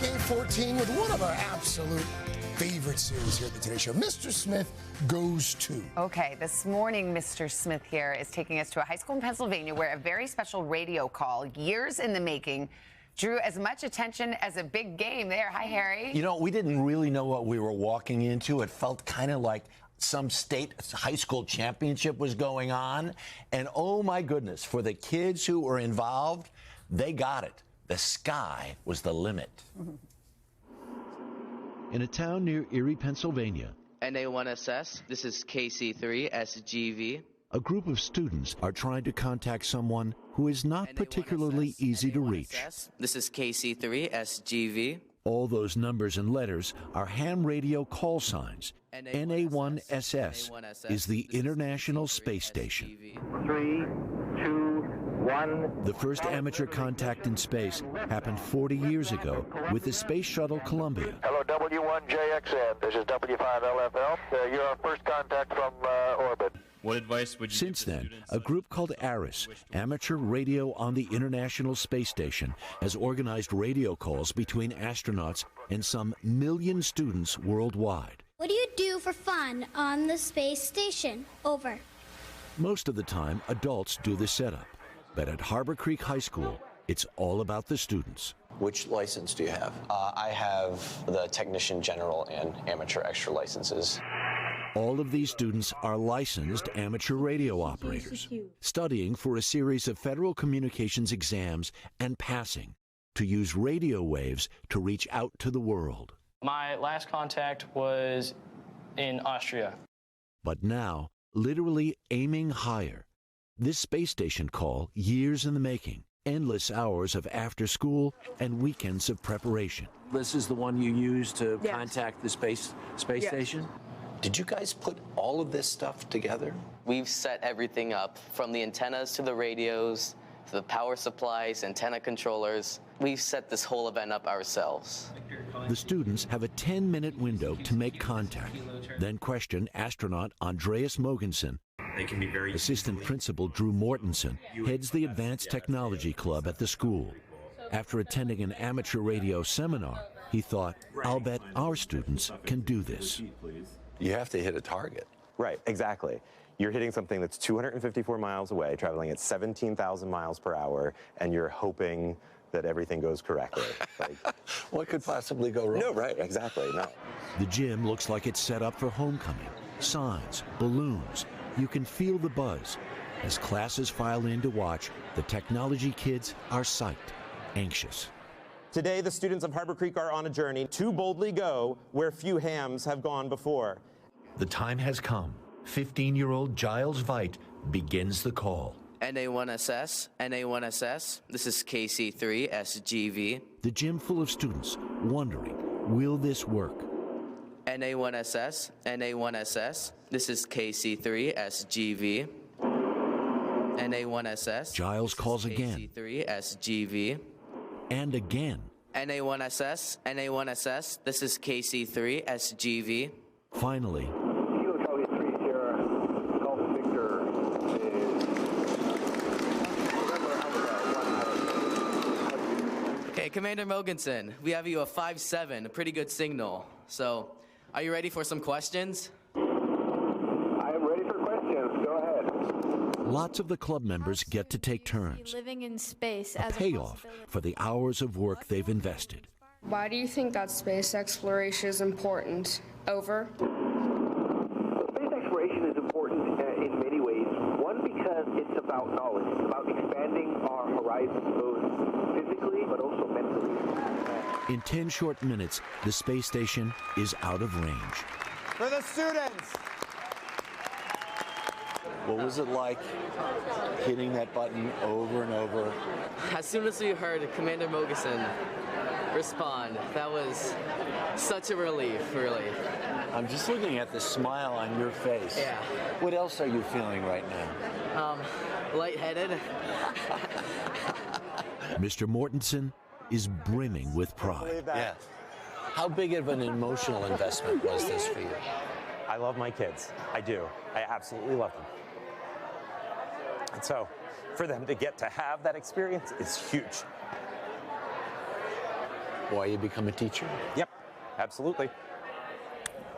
Day 14 with one of our absolute favorite series here at the Today Show. Mr. Smith Goes To. Okay, this morning, Mr. Smith here is taking us to a high school in Pennsylvania where a very special radio call, years in the making, drew as much attention as a big game there. Hi, Harry. You know, we didn't really know what we were walking into. It felt kind of like some state high school championship was going on. And oh my goodness, for the kids who were involved, they got it. The sky was the limit. In a town near Erie, Pennsylvania, NA1SS, this is KC3SGV. a group of students are trying to contact someone who is not particularly easy to reach. This is KC3SGV. All those numbers and letters are ham radio call signs. NA1SS is the International Space Station. 3, 2, 1. The first amateur contact in space happened 40 years ago with the Space Shuttle Columbia. Hello, W1JXN. This is W5LFL. You're our first contact from orbit. What advice would you Since give to then, students a group called ARIS, Amateur Radio on the International Space Station, has organized radio calls between astronauts and some million students worldwide. What do you do for fun on the space station? Over. Most of the time, adults do the setup. But at Harbor Creek High School, it's all about the students. Which license do you have? I have the Technician General and Amateur Extra licenses. All of these students are licensed amateur radio operators, studying for a series of federal communications exams and passing to use radio waves to reach out to the world. My last contact was in Austria. But now, literally aiming higher. This space station call, years in the making, endless hours of after school and weekends of preparation. This is the one you use to contact the space station? Did you guys put all of this stuff together? We've set everything up, from the antennas to the radios, to the power supplies, antenna controllers. We've set this whole event up ourselves. The students have a 10-minute window to make contact, then question astronaut Andreas Mogensen. They can be very Assistant Principal Drew Mortensen heads the Advanced Technology Club at the school. After attending an amateur radio seminar, he thought, I'll bet our students can do this. You have to hit a target. Right, exactly. You're hitting something that's 254 miles away, traveling at 17,000 miles per hour, and you're hoping that everything goes correctly. Like, What could possibly go wrong? no, right, exactly, no. The gym looks like it's set up for homecoming. Signs, balloons. You can feel the buzz. As classes file in to watch, the technology kids are psyched, anxious. Today, the students of Harbor Creek are on a journey to boldly go where few hams have gone before. The time has come. 15-year-old Giles Veit begins the call. NA1SS, NA1SS, this is KC3SGV. The gym full of students wondering, will this work? NA1SS, NA1SS, this is KC3SGV. NA1SS. Giles calls again. KC3SGV. And again. NA1SS, NA1SS, this is KC3SGV. Finally, Kilo Charlie 3 Sierra, Golf Victor is Okay, Commander Mogensen, we have you a 5-7, a pretty good signal. So, are you ready for some questions? I am ready for questions. Go ahead. lots of the club members get to take turns. Living in space A payoff for the hours of work they've invested. Why do you think that space exploration is important? Over. Space exploration is important in many ways. One, because it's about knowledge. It's about expanding our horizons, both physically but also mentally. In 10 short minutes, the space station is out of range. For the students! What was it like hitting that button over and over? As soon as we heard Commander Mogensen respond, that was such a relief, really. I'm just looking at the smile on your face. Yeah. What else are you feeling right now? Lightheaded. Mr. Mortensen is brimming with pride. Yeah. How big of an emotional investment was this for you? I love my kids. I do. I absolutely love them. And so, for them to get to have that experience is huge. why you become a teacher? Yep, absolutely.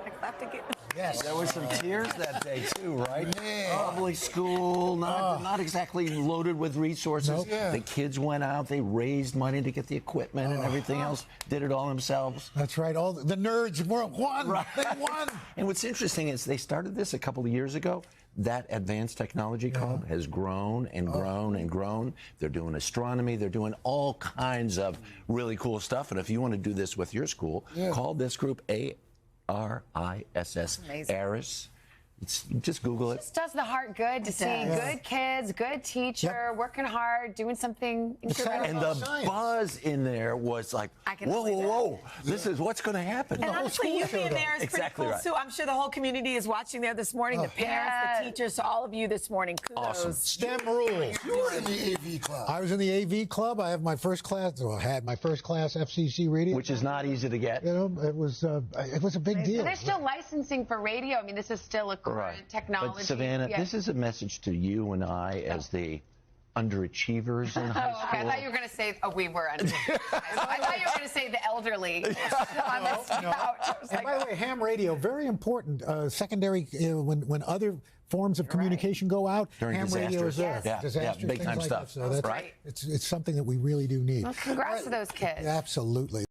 I clapped again. Yes, there was some tears that day too, right? Yeah. Public school, not exactly loaded with resources. Nope. Yeah. The kids went out, they raised money to get the equipment and everything else, did it all themselves. That's right. All the nerds won. Right. They won. And what's interesting is they started this a couple of years ago. That advanced technology club has grown and grown and grown. They're doing astronomy. They're doing all kinds of really cool stuff. And if you want to do this with your school, call this group ARISS. Amazing. ARIS. Just Google it. It just does the heart good to see good kids, good teacher, working hard, doing something incredible. And the buzz in there was like, whoa, this is what's going to happen. And honestly, you being there is exactly pretty cool, too. I'm sure the whole community is watching there this morning, the parents, the teachers, to all of you this morning. Kudos. Awesome. STEM rules. You were in the AV club. I was in the AV club. I have my first class, or had my first class FCC radio. Which is not easy to get. You know, it was a big deal. But they're still licensing for radio. I mean, this is still a current technology. But Savannah, this is a message to you and I as the underachievers in high school. I thought you were going to say, we were underachievers. I thought you were going to say the elderly on this couch. And by the way, ham radio, very important. Secondary, when other forms of communication go out, during ham radio is there. Disasters, big time stuff. So that's right. It's something that we really do need. Well, congrats to those kids. Absolutely.